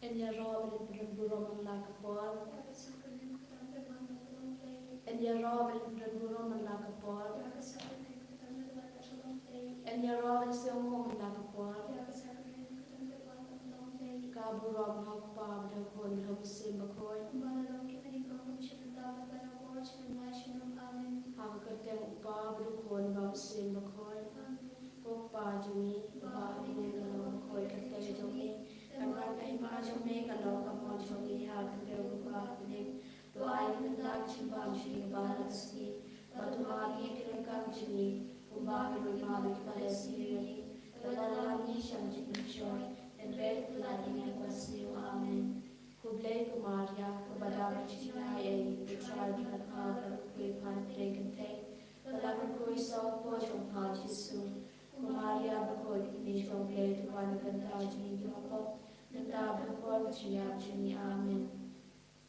En je robel in buroman lakapol. En je robel in buroman lakapol. En je robel se omom lakapol. Kaburom hakpam de kon hoksim bakoy. Hakate upab de kon hoksim bakoy. Hokpa jumi babi de bakoy kate jumi. Kamran ay ma jumi kalau kamon jumi hakate upab de doai mendak cimbang jumi balasi. Batu hagi kelengkap jumi. Ubah rumah palesini. Dalam sham jumi joy. En red ladingan pasniu amen. Kublai kumaria kubadam china e utral kanada kui pan pregen te. Balakan kui sau po jong pa jisu. Kumaria bakoi ni jong le tuan kanta jini yopo. Nanda bakoi chia jini amen.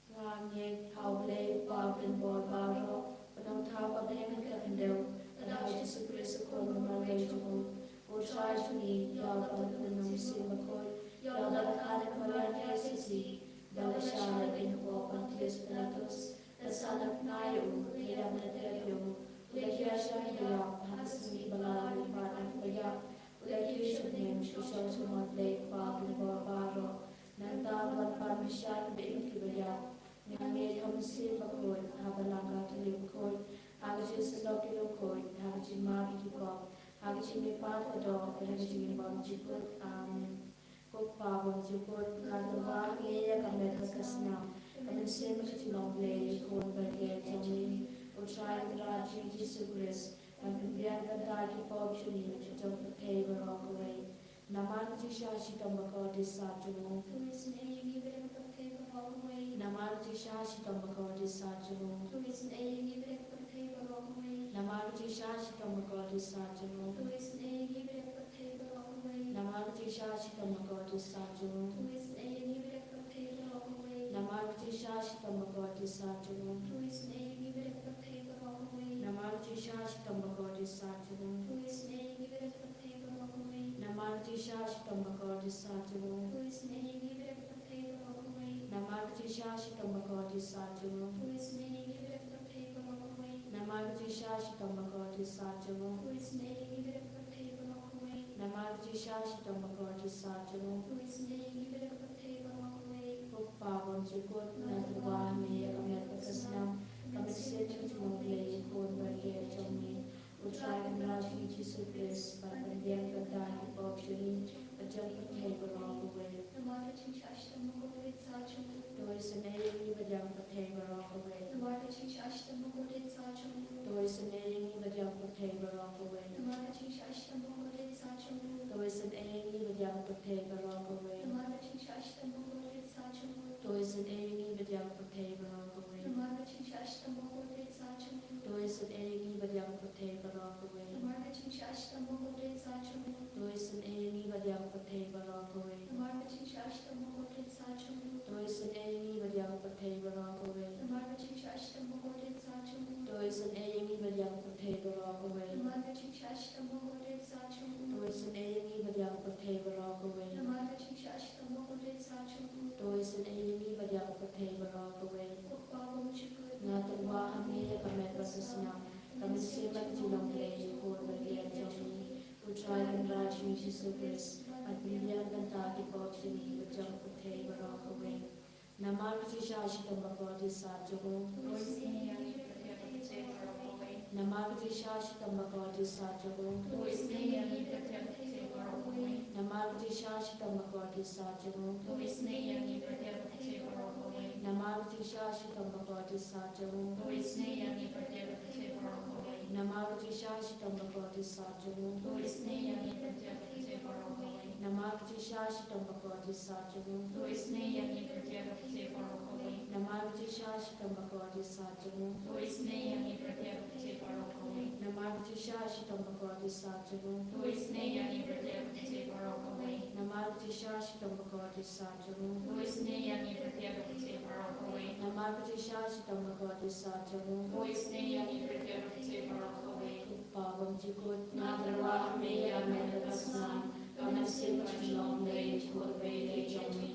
Nganye kauble bablen bor baro. Padang tau bablen kakandeu. Adai jisu kristu kon malay jong. Utral jini yawal kunung simakoi. Yawal kala kolar diasisi. Dala shara in ho Pontius Pilatus. The son of Nairu. Kayam nateryo. Ulekia shahya. Hasmi balari panak baya. Ulekia shunim. Shushal shumot lake babli barbaro. Nanda wan mishan beimki baya. Nyange kamsi bakoi. Habalanga tulimkoi. Hagajus lokilokoi. Hagajin mabi kipok. Hagajin mipat kado. Hagajin bam jiput. Amen. Pagong jukut ngadwa ngeya kamet kasna kamen sem chitilong le kon berge jami utrai raji Jesu Christ and bian kanda ki pog chuni chitong patay barok away naman jisha chitong bako disatulo naman jisha chitong bako disatulo naman jisha chitong bako disatulo Namarti shashi tamagoti sajunu. Namarti shashi tamagoti sajunu. Namarti shashi tamagoti sajunu. Namarti shashi tamagoti sajunu. Namarti shashi tamagoti sajunu. Namarti shashi tamagoti sajunu. Namarti shashi tamagoti sajunu. Pagong jukut nadwa me kamet kasnam kamet setu tumule kon berge jami utrai raji Jesu Christ pandian kata ipok juni ajang patay barok away doi senayang ibadang patay barok away doi senayang ibadang patay barok away doi senayang ibadang patay barok away Toys and Amy, but young potato rock away. Toys and Amy, but young potato rock away. Toys and Amy, but young potato rock away. Toys and Amy, but young potato rock away. Toys and Amy, but young potato rock away. Toys and Amy, but young potato rock away. Toys and Amy, but young potato rock away. Natwa hami kamet basasna kamet semat jilang play kor berlian jami utrai raji Jesu Christ at bilian kanta ki pokshini but young potato rock away. Namar shashi tambakoti sajogo. Namar shashi tambakoti sajogo. Namar shashi tambakoti sajogo. Namarti shashi tambakoti sajogo. Namarti shashi tambakoti sajogo. Namarti shashi tambakoti sajogo. Namarti shashi tambakoti sajogo. Namarti shashi tambakoti sajogo. Namarti shashi tambakoti sajogo. Namarti shashi tambakoti sajogo. Pagong jikut nadarwa meya medakasna kamen simachilong le jikut vede jami.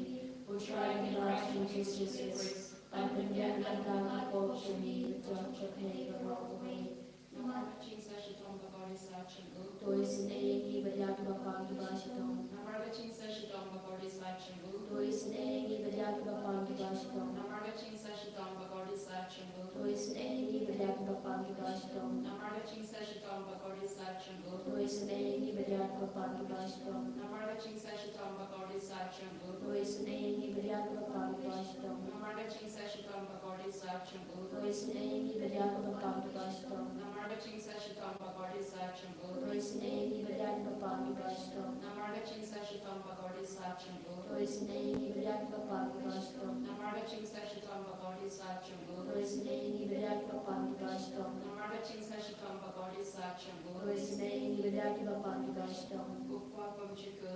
Jesus, and when you can down go to me, the judge of me, the rock away. No matter Jesus, you don't go to such a good. To is in a but yaki bapang to bashidom. No matter Jesus, you don't go to such a good. To is in a but yaki bapang to bashidom. No matter Jesus, you don't go to such a good. To is in a but yaki bapang to bashidom. No matter Jesus, you don't go to such a good. To is in a but yaki bapang to bashidom. No matter Jesus, you don't go to such a good. To is in a but yaki bapang to bashidom. No matter Jesus, you don't go to such a good. To is in a but yaki bapang to bashidom. No matter Jesus, you don't go to such a good. To is in a but yaki bapang to bashidom. No matter Jesus, you don't go to such a good. To is in a but yaki bapang to bashidom. No matter Jesus, you don't go to such a good. To is in a but yaki bapang to bashidom. No matter Jesus, you don't go to such a good. To is in a but yaki bapang to bashidom.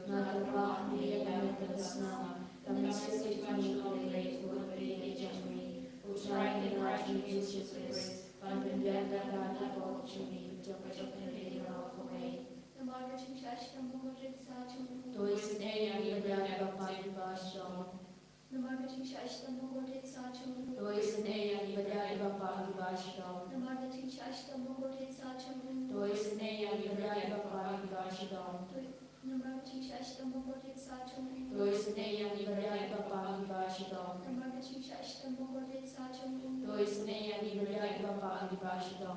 Nagabah niya kami terkesna, kami sedih mengulangi beri ejami, usaha generasi Jesus Christ, panjangkan kami kau cumi, cepat-cepat dari roh kami. Tuis yang berjaya bapak di basyo. Tuis yang berjaya bapak di basyo. Tuis yang berjaya bapak di basyo. Tuis yang berjaya bapak di basyo. Tuis yang berjaya bapak di basyo.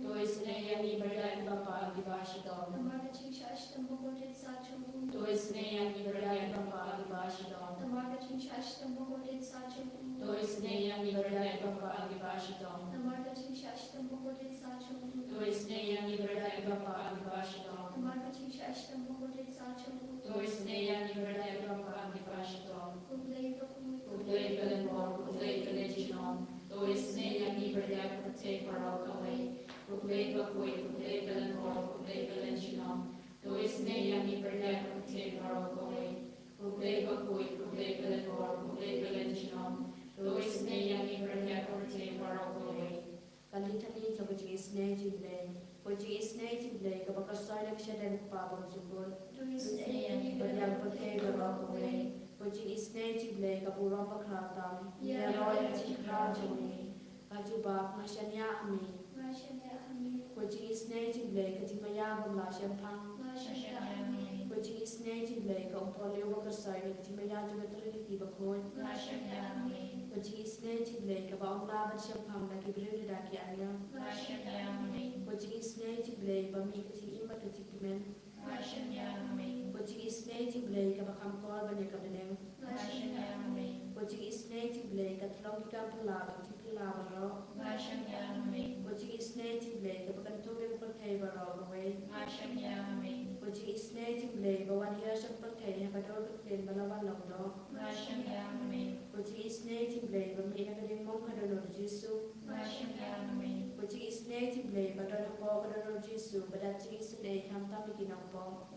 Tuis yang berjaya bapak di basyo. Tuis yang berjaya bapak di basyo. Tuis yang berjaya bapak di basyo. Tuis yang berjaya bapak di basyo. Tuis yang berjaya bapak di basyo. Ublay belenbor, ublay beleginon. Tuis yang berjaya take for all away. Ublay bakuy, ublay belenbor, ublay beleginon. Tuis yang berjaya take for all away. Ublay bakuy, ublay belenbor, ublay beleginon. Tuis yang berjaya take for all away. Kalitani sa bujing isnay jiblay. Bujing isnay jiblay kapag kasarang siya din pabang subol. Badyang patay barok away. Bujing isnay jiblay kapurang pakratam. Yaroy at chikra jumi. Kajubak masyanya ami. Bujing isnay jiblay katimayabang lasyang pang. Bujing isnay jiblay kaumpolyo bakasay katimayabang natrinity bakon. Bujing isnay jiblay kabaong laban siyang pang nakibrili daki ayam. Bujing isnay jiblay bami kati imat katikimen. Bujing isnay jiblay kabakam kol banya kabeneng. Bujing isnay jiblay katlong ikam palabang tipilabang ro. Bujing isnay jiblay kabakan tubig pertay baro away. Bujing isnay jiblay bawan hiya siyang pertay hakador katlin balawan longdo. Bujing isnay jiblay bami nakaling mong kadonor Jesu. Bujing isnay jiblay badon hako kadonor Jesu badating isnay hamtam ikinangpo.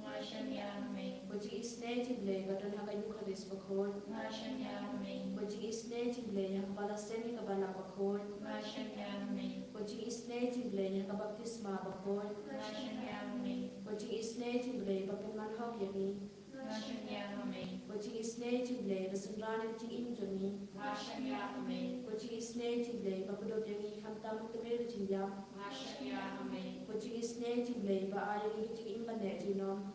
Bujing isnay jiblay badon hakayukadis bakon. Bujing isnay jiblay hakapalasemi kabanak bakon. Bujing isnay jiblay hakabaptisma bakon. Bujing isnay jiblay papungan hok yami. Bujing isnay jiblay basenran ting imjoni. Bujing isnay jiblay papudod yangi hamtam kemir jinjam. Bujing isnay jiblay baayang ting imbane jinom.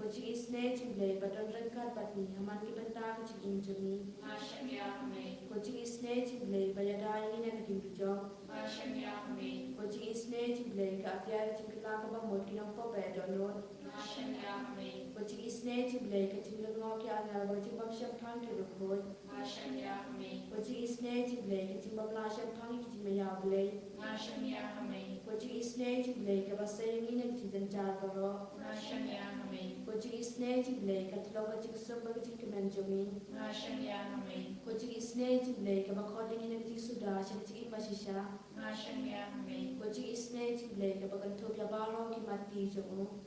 Bujing isnay jiblay badon rengkat batni haman kibentang ting imjoni. Bujing isnay jiblay bayadayang ina naging bijong. Bujing isnay jiblay kaapyar ting kilakabamot kinang pope donor. Bujing isnay jiblay kating langok ya anal bujing bamsyang pang kirukod. Bujing isnay jiblay kating bamlasyang pang kiting mayablay. Bujing isnay jiblay kabasayang ina kiting danjar baro. Bujing isnay jiblay katlaw kating sumba kating kemenjumi. Bujing isnay jiblay kabakoding ina kating suda siya kating imasisya. Bujing isnay jiblay kabagantog labaro kimati jomo.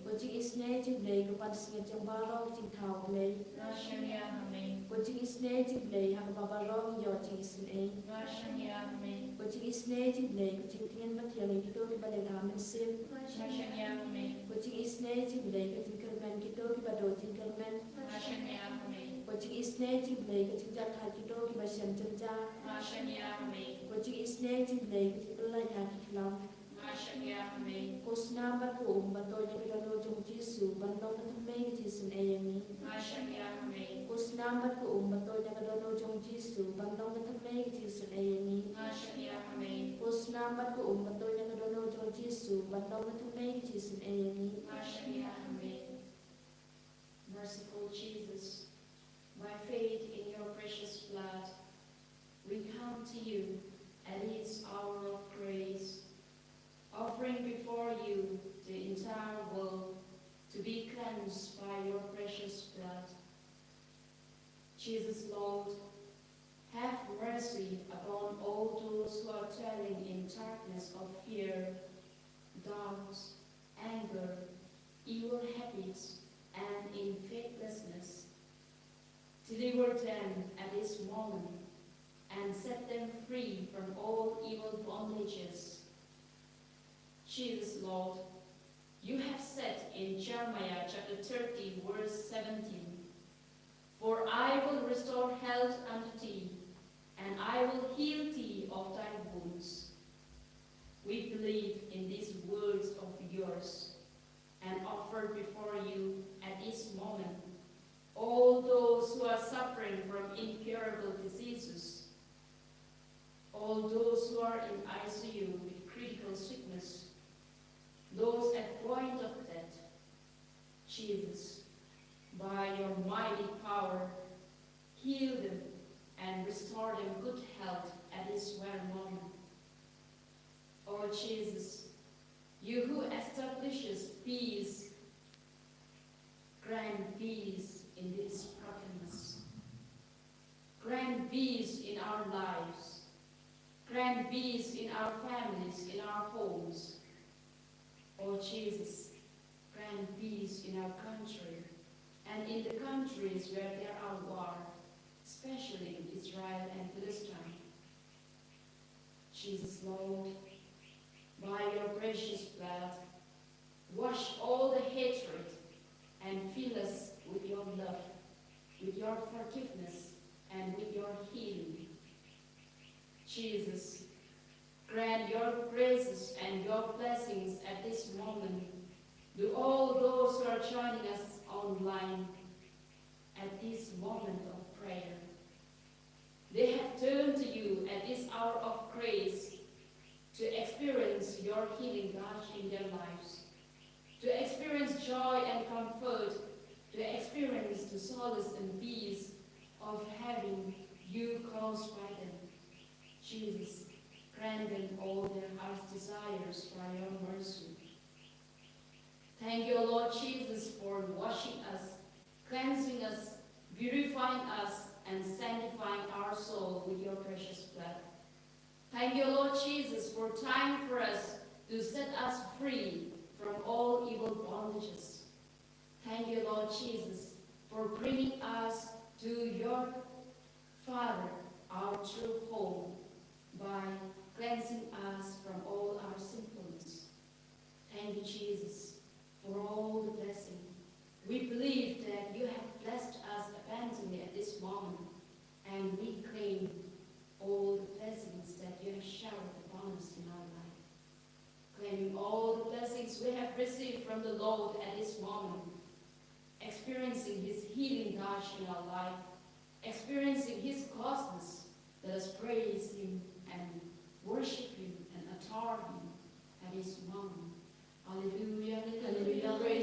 Bujing isnay isne jing lei ka pan singa jang barong jing thao lei Rashania Hame, ko jing isne jing lei ha ba barong yo jing isne Rashania Hame, ko jing isne jing lei ko jing tien ma thiang ki to ki ba le ga men sim Rashania Hame, ko jing isne jing lei ko jing kermen ki to ki ba do jing kermen Rashania Hame, ko jing isne jing lei ko jing ja tha ki to ki ba shem chen ja Rashania Hame, ko jing isne jing lei ko jing la ya ki lam Rashania Hame, ko sna ba ko ba to ya ki do jong jisu ban no ka me ki jisun e mi Rashania Hame, Kusnamat ko umbato niya kadono jong Jisu bandong katamay ki Jisu ayami. Rashania Hame, Kusnamat ko umbato niya kadono jong Jisu bandong katamay ki Jisu ayami. Rashania Hame. Merciful Jesus, by faith in your precious blood, we come to you at this hour of praise, offering before you the entire world to be cleansed by your precious blood. Jesus, Lord, have mercy upon all those who are dwelling in darkness of fear, doubt, anger, evil habits, and in faithlessness. Deliver them at this moment and set them free from all evil bondages. Jesus, Lord, you have said in Jeremiah chapter 30, verse 17, "For I will restore health unto thee, and I will heal thee of thy wounds." We believe in these words of yours and offer before you at this moment all those who are suffering from incurable diseases, all those who are in ICU with critical sickness, those at point of death. Jesus, by your mighty power, heal them and restore them good health at this very moment. O Jesus, you who establishes peace, grant peace in this brokenness. Grant peace in our lives. Grant peace in our families, in our homes. O Jesus, grant peace in our country and in the countries where there are war, especially in Israel and Palestine. Jesus, Lord, by your precious blood, wash all the hatred and fill us with your love, with your forgiveness, and with your healing. Jesus, grant your graces and your blessings at this moment to all those who are joining us online at this moment of prayer. They have turned to you at this hour of grace to experience your healing touch in their lives, to experience joy and comfort, to experience the solace and peace of having you close by them. Jesus, grant them all their heart's desires by your mercy. Thank you, Lord Jesus, for washing us, cleansing us, purifying us, and sanctifying our soul with your precious blood. Thank you, Lord Jesus, for time for us to set us free from all evil bondages. Thank you, Lord Jesus, for bringing us to your Father, our true home, by cleansing us from all our sinfulness. Thank you, Jesus, for all the blessing. We believe that you have blessed us abundantly at this moment, and we claim all the blessings that you have showered upon us in our life. Claiming all the blessings we have received from the Lord at this moment, experiencing his healing touch in our life, experiencing his closeness. Let us praise him and worship him and adore him at this moment. Hallelujah, hallelujah, praise